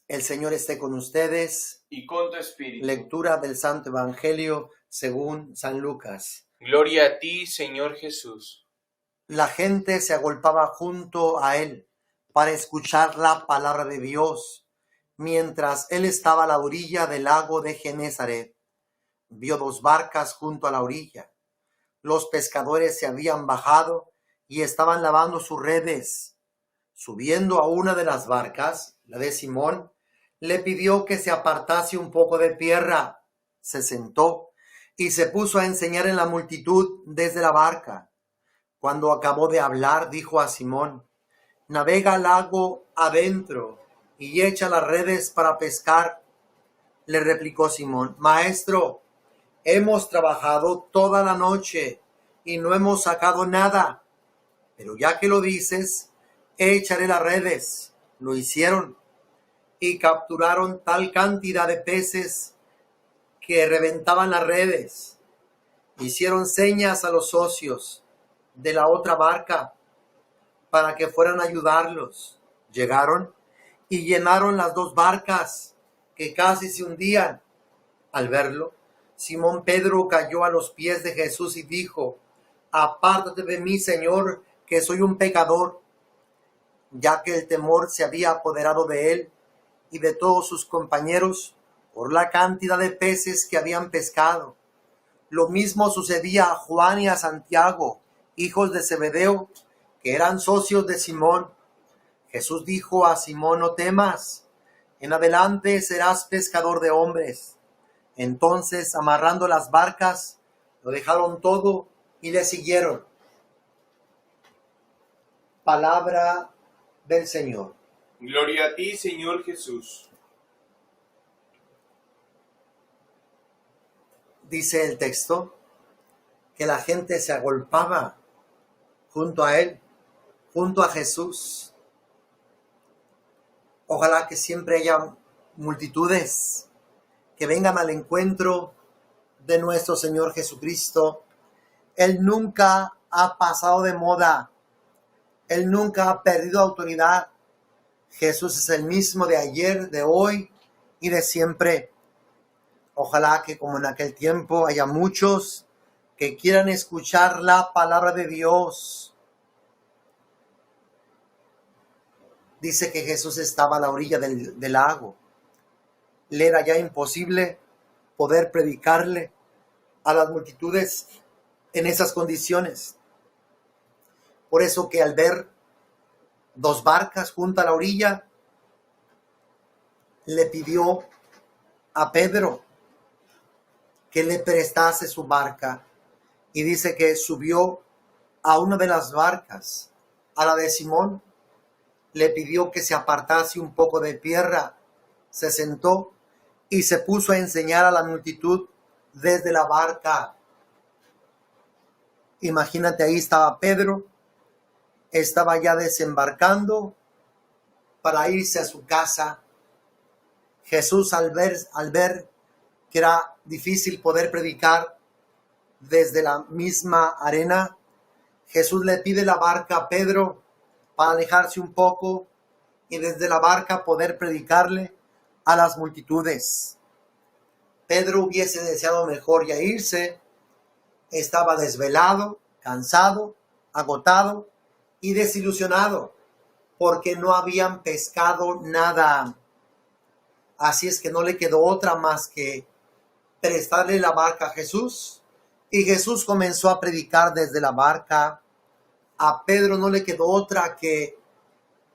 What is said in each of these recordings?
El Señor esté con ustedes. Y con tu espíritu. Lectura del Santo Evangelio según San Lucas. Gloria a ti, Señor Jesús. La gente se agolpaba junto a él para escuchar la palabra de Dios, mientras él estaba a la orilla del lago de Genesaret. Vio dos barcas junto a la orilla. Los pescadores se habían bajado y estaban lavando sus redes. Subiendo a una de las barcas, la de Simón, le pidió que se apartase un poco de tierra. Se sentó y se puso a enseñar en la multitud desde la barca. Cuando acabó de hablar, dijo a Simón: navega al lago adentro y echa las redes para pescar. Le replicó Simón: Maestro, hemos trabajado toda la noche y no hemos sacado nada, pero ya que lo dices, echaré las redes. Lo hicieron y capturaron tal cantidad de peces que reventaban las redes. Hicieron señas a los socios de la otra barca para que fueran a ayudarlos. Llegaron y llenaron las dos barcas, que casi se hundían. Al verlo, Simón Pedro cayó a los pies de Jesús y dijo: apártate de mí, Señor, que soy un pecador. Ya que el temor se había apoderado de él y de todos sus compañeros por la cantidad de peces que habían pescado. Lo mismo sucedía a Juan y a Santiago, hijos de Zebedeo, que eran socios de Simón. Jesús dijo a Simón: no temas, en adelante serás pescador de hombres. Entonces, amarrando las barcas, lo dejaron todo y le siguieron. Palabra del Señor. Gloria a ti, Señor Jesús. Dice el texto que la gente se agolpaba junto a él, junto a Jesús. Ojalá que siempre haya multitudes que vengan al encuentro de nuestro Señor Jesucristo. Él nunca ha pasado de moda. Él nunca ha perdido autoridad. Jesús es el mismo de ayer, de hoy y de siempre. Ojalá que como en aquel tiempo haya muchos que quieran escuchar la palabra de Dios. Dice que Jesús estaba a la orilla del lago. Le era ya imposible poder predicarle a las multitudes en esas condiciones. Por eso que al ver dos barcas junto a la orilla, le pidió a Pedro que le prestase su barca. Y dice que subió a una de las barcas, a la de Simón, le pidió que se apartase un poco de tierra, se sentó y se puso a enseñar a la multitud desde la barca. Imagínate, ahí estaba Pedro, estaba ya desembarcando para irse a su casa. Jesús, al ver que era difícil poder predicar desde la misma arena, Jesús le pide la barca a Pedro para alejarse un poco y desde la barca poder predicarle a las multitudes. Pedro hubiese deseado mejor ya irse. Estaba desvelado, cansado, agotado y desilusionado porque no habían pescado nada. Así es que no le quedó otra más que prestarle la barca a Jesús. Y Jesús comenzó a predicar desde la barca. A Pedro no le quedó otra que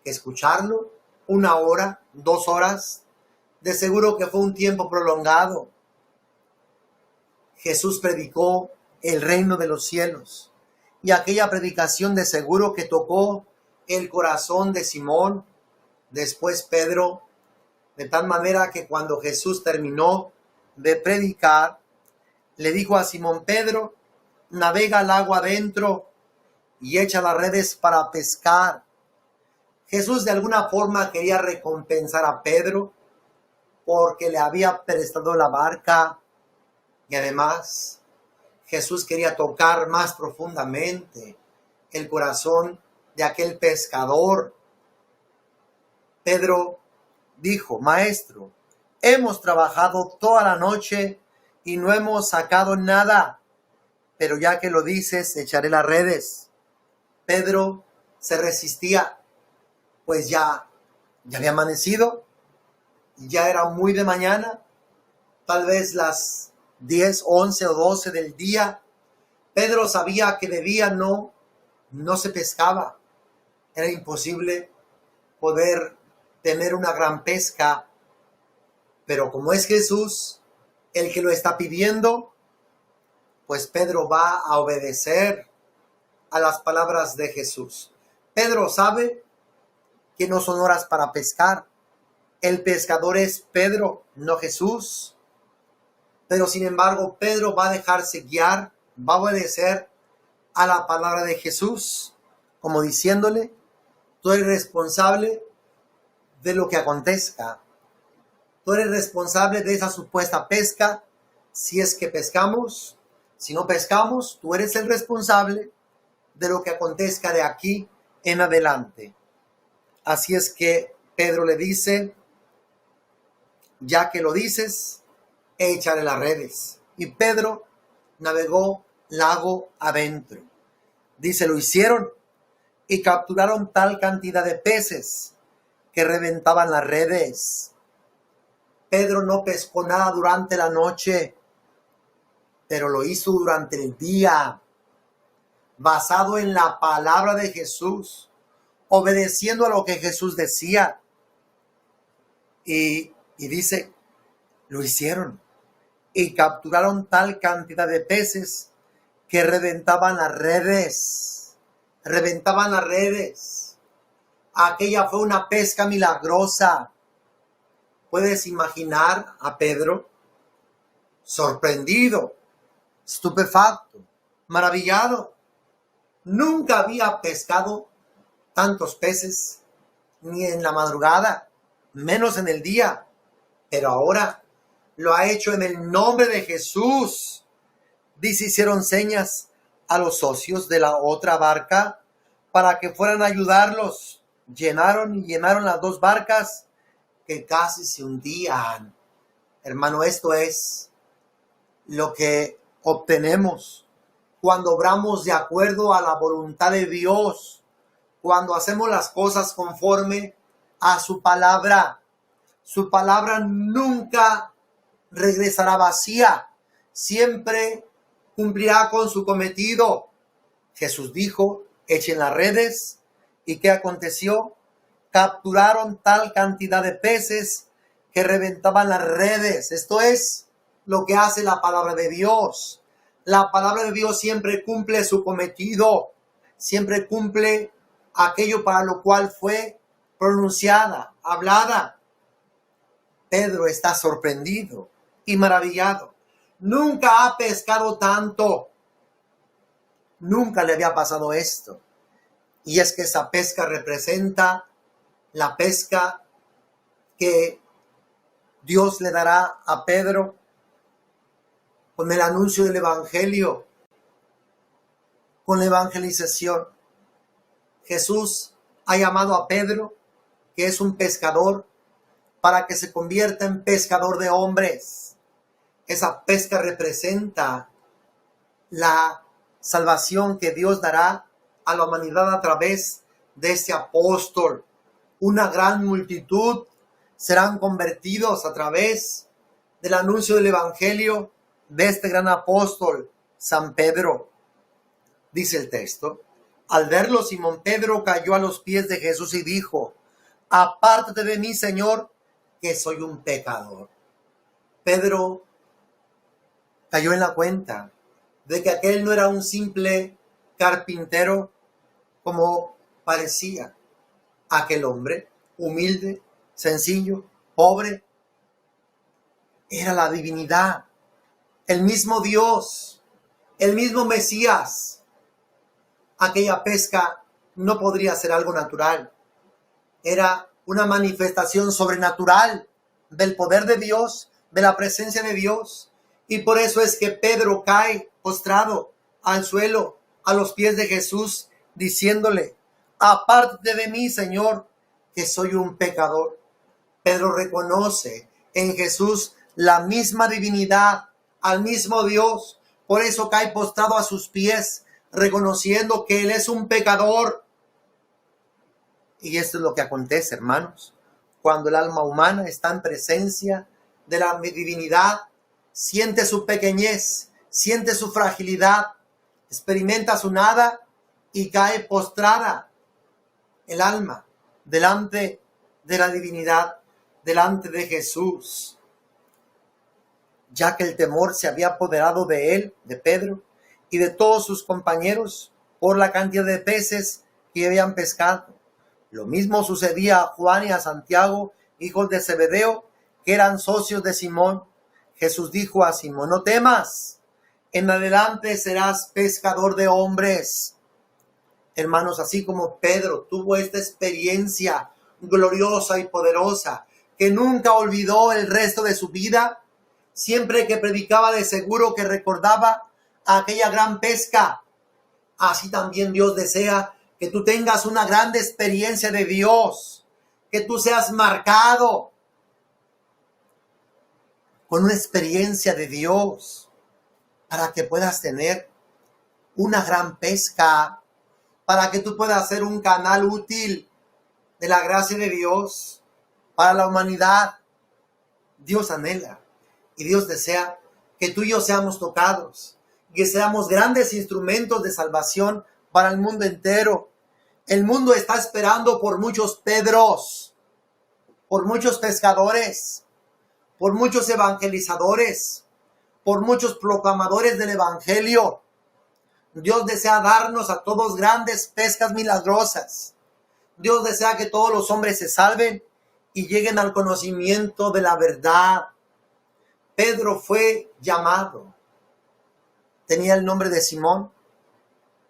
escucharlo 1 hora, 2 horas. De seguro que fue un tiempo prolongado. Jesús predicó el reino de los cielos. Y aquella predicación de seguro que tocó el corazón de Simón, después Pedro, de tal manera que cuando Jesús terminó de predicar, le dijo a Simón: Pedro, navega al agua adentro y echa las redes para pescar. Jesús de alguna forma quería recompensar a Pedro porque le había prestado la barca, y además Jesús quería tocar más profundamente el corazón de aquel pescador. Pedro dijo: Maestro, hemos trabajado toda la noche y no hemos sacado nada, pero ya que lo dices, echaré las redes. Pedro se resistía, pues ya había amanecido, ya era muy de mañana, tal vez las 10, 11 o 12 del día. Pedro sabía que de día no se pescaba. Era imposible poder tener una gran pesca, pero como es Jesús el que lo está pidiendo, pues Pedro va a obedecer a las palabras de Jesús. Pedro sabe que no son horas para pescar. El pescador es Pedro, no Jesús. Pero sin embargo, Pedro va a dejarse guiar, va a obedecer a la palabra de Jesús, como diciéndole: tú eres responsable de lo que acontezca. Tú eres responsable de esa supuesta pesca, si es que pescamos. Si no pescamos, tú eres el responsable de lo que acontezca de aquí en adelante. Así es que Pedro le dice: ya que lo dices, échale las redes. Y Pedro navegó lago adentro. Dice: lo hicieron y capturaron tal cantidad de peces que reventaban las redes. Pedro no pescó nada durante la noche, pero lo hizo durante el día, basado en la palabra de Jesús, obedeciendo a lo que Jesús decía. Y dice: lo hicieron y capturaron tal cantidad de peces que reventaban las redes. Reventaban las redes. Aquella fue una pesca milagrosa. ¿Puedes imaginar a Pedro sorprendido, estupefacto, maravillado? Nunca había pescado tantos peces, ni en la madrugada, menos en el día, pero ahora lo ha hecho en el nombre de Jesús. Dice: hicieron señas a los socios de la otra barca para que fueran a ayudarlos. Llenaron las dos barcas que casi se hundían. Hermano, esto es lo que obtenemos cuando obramos de acuerdo a la voluntad de Dios, cuando hacemos las cosas conforme a su palabra. Su palabra nunca regresará vacía, siempre cumplirá con su cometido. Jesús dijo: echen las redes. ¿Y qué aconteció? Capturaron tal cantidad de peces que reventaban las redes. Esto es lo que hace la palabra de Dios. La palabra de Dios siempre cumple su cometido, siempre cumple aquello para lo cual fue pronunciada, hablada. Pedro está sorprendido y maravillado. Nunca ha pescado tanto. Nunca le había pasado esto. Y es que esa pesca representa la pesca que Dios le dará a Pedro con el anuncio del Evangelio, con la evangelización. Jesús ha llamado a Pedro, que es un pescador, para que se convierta en pescador de hombres. Esa pesca representa la salvación que Dios dará a la humanidad a través de este apóstol. Una gran multitud serán convertidos a través del anuncio del Evangelio de este gran apóstol, San Pedro. Dice el texto: al verlo, Simón Pedro cayó a los pies de Jesús y dijo: apártate de mí, Señor, que soy un pecador. Pedro cayó en la cuenta de que aquel no era un simple carpintero como parecía aquel hombre, humilde, sencillo, pobre. Era la divinidad, el mismo Dios, el mismo Mesías. Aquella pesca no podría ser algo natural. Era una manifestación sobrenatural del poder de Dios, de la presencia de Dios. Y por eso es que Pedro cae postrado al suelo, a los pies de Jesús, diciéndole: apártate de mí, Señor, que soy un pecador. Pedro reconoce en Jesús la misma divinidad, al mismo Dios. Por eso cae postrado a sus pies, reconociendo que Él es un pecador. Y esto es lo que acontece, hermanos. Cuando el alma humana está en presencia de la divinidad, siente su pequeñez, siente su fragilidad, experimenta su nada y cae postrada el alma delante de la divinidad, delante de Jesús. Ya que el temor se había apoderado de él, de Pedro, y de todos sus compañeros por la cantidad de peces que habían pescado. Lo mismo sucedía a Juan y a Santiago, hijos de Zebedeo, que eran socios de Simón. Jesús dijo a Simón: no temas, en adelante serás pescador de hombres. Hermanos, así como Pedro tuvo esta experiencia gloriosa y poderosa, que nunca olvidó el resto de su vida, siempre que predicaba de seguro que recordaba aquella gran pesca. Así también Dios desea que tú tengas una grande experiencia de Dios, que tú seas marcado con una experiencia de Dios, para que puedas tener una gran pesca, para que tú puedas ser un canal útil de la gracia de Dios para la humanidad. Dios anhela y Dios desea que tú y yo seamos tocados, que seamos grandes instrumentos de salvación para el mundo entero. El mundo está esperando por muchos Pedros, por muchos pescadores, por muchos evangelizadores, por muchos proclamadores del evangelio. Dios desea darnos a todos grandes pescas milagrosas. Dios desea que todos los hombres se salven y lleguen al conocimiento de la verdad. Pedro fue llamado. Tenía el nombre de Simón.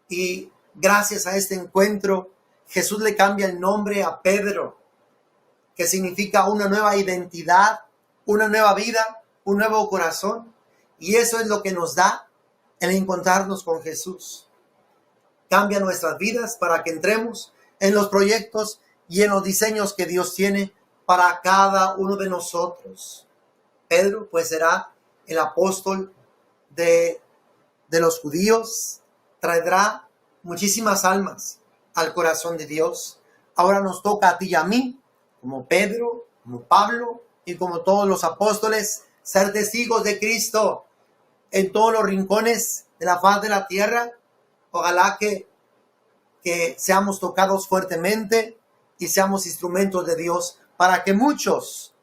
Y gracias a este encuentro, Jesús le cambia el nombre a Pedro, que significa una nueva identidad, una nueva vida, un nuevo corazón. Y eso es lo que nos da el encontrarnos con Jesús. Cambia nuestras vidas para que entremos en los proyectos y en los diseños que Dios tiene para cada uno de nosotros. Pedro pues será el apóstol de los judíos, traerá muchísimas almas al corazón de Dios. Ahora nos toca a ti y a mí, como Pedro, como Pablo y como todos los apóstoles, ser testigos de Cristo en todos los rincones de la faz de la tierra. Ojalá que seamos tocados fuertemente y seamos instrumentos de Dios para que muchos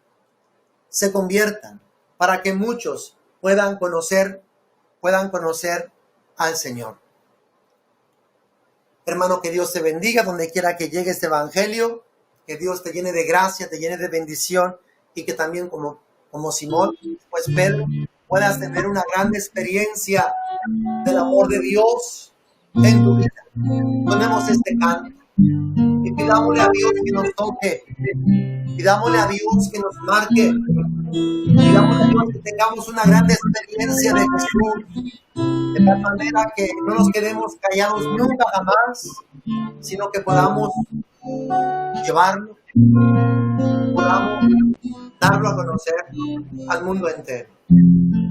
se conviertan, para que muchos puedan conocer al Señor. Hermano, que Dios te bendiga donde quiera que llegue este evangelio, que Dios te llene de gracia, te llene de bendición y que también como Simón, pues Pedro, puedas tener una gran experiencia del amor de Dios en tu vida. Tomemos este canto y pidámosle a Dios que nos toque, pidámosle a Dios que nos marque, pidámosle a Dios que tengamos una gran experiencia de Jesús, de tal manera que no nos quedemos callados nunca jamás, sino que podamos llevarlo, podamos darlo a conocer al mundo entero.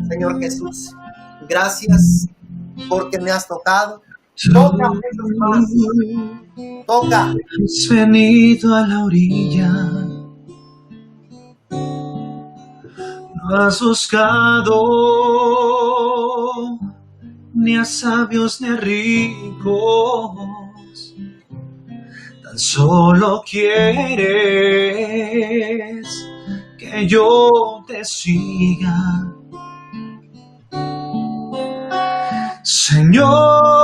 Señor Jesús, gracias porque me has tocado. Toca muchos más. Toca. Has venido a la orilla, no has buscado ni a sabios ni a ricos, tan solo quieres que yo te siga. Señor,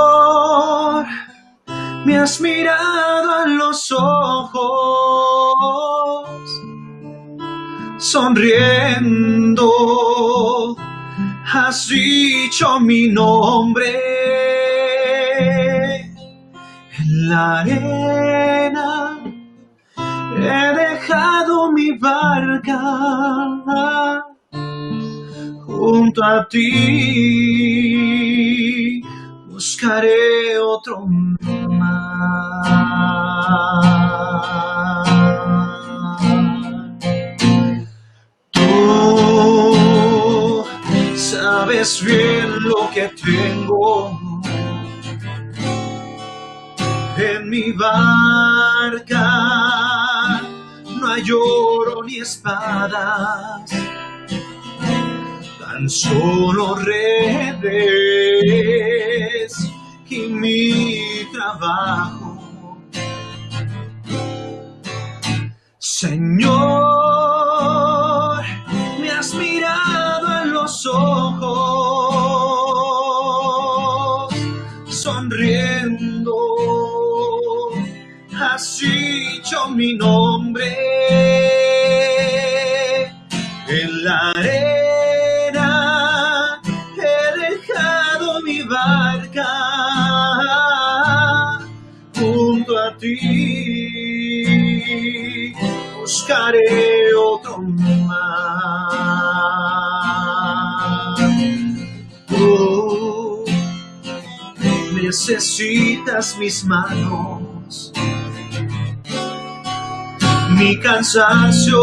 me has mirado a los ojos, sonriendo, has dicho mi nombre. En la arena he dejado mi barca, junto a ti buscaré otro mar. lo que tengo. En mi barca no hay oro ni espadas, tan solo redes y mi trabajo. Señor, me has mirado en los ojos, sonriendo, has dicho mi nombre. En la arena he dejado mi barca junto a ti, buscaré otro mar. Tú necesitas mis manos, mi cansancio,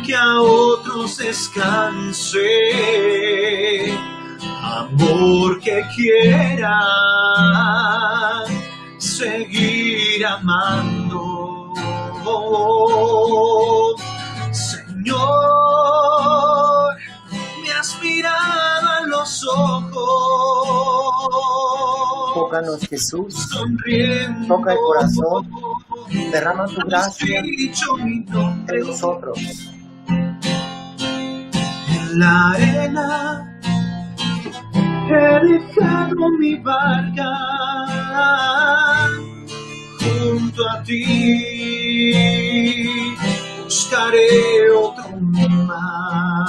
que a otros descanse, amor que quiera seguir amando. Señor, me has mirado a los ojos, Tócanos, Jesús, sonriendo, toca el corazón, derrama tu has gracia dicho mi nombre. en nosotros. En la arena he dejado mi barca junto a ti, buscaré otro mar.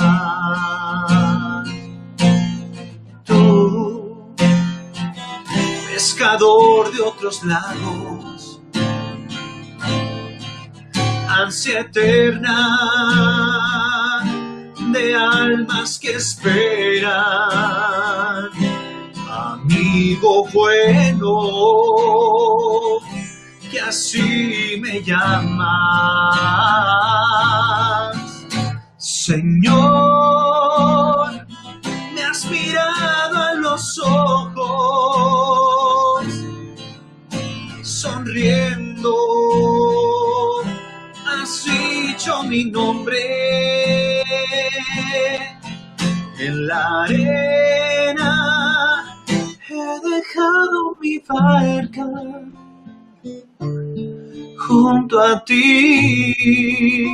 Tú, pescador de otros lagos, ansia eterna de almas que esperan, amigo bueno, que así me llamas. Señor, me has mirado a los ojos, sonriendo, has dicho mi nombre. En la arena he dejado mi barca junto a ti,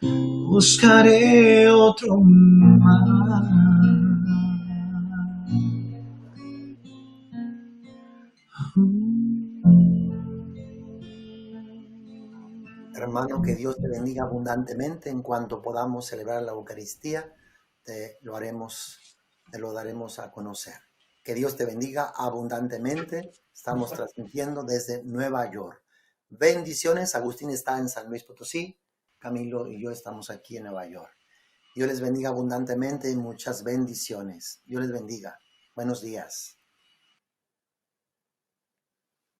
buscaré otro mar. Hermano, que Dios te bendiga abundantemente. En cuanto podamos celebrar la Eucaristía, te lo daremos a conocer. Que Dios te bendiga abundantemente. Estamos transmitiendo desde Nueva York. Bendiciones. Agustín está en San Luis Potosí. Camilo y yo estamos aquí en Nueva York. Dios les bendiga abundantemente y muchas bendiciones. Dios les bendiga. Buenos días.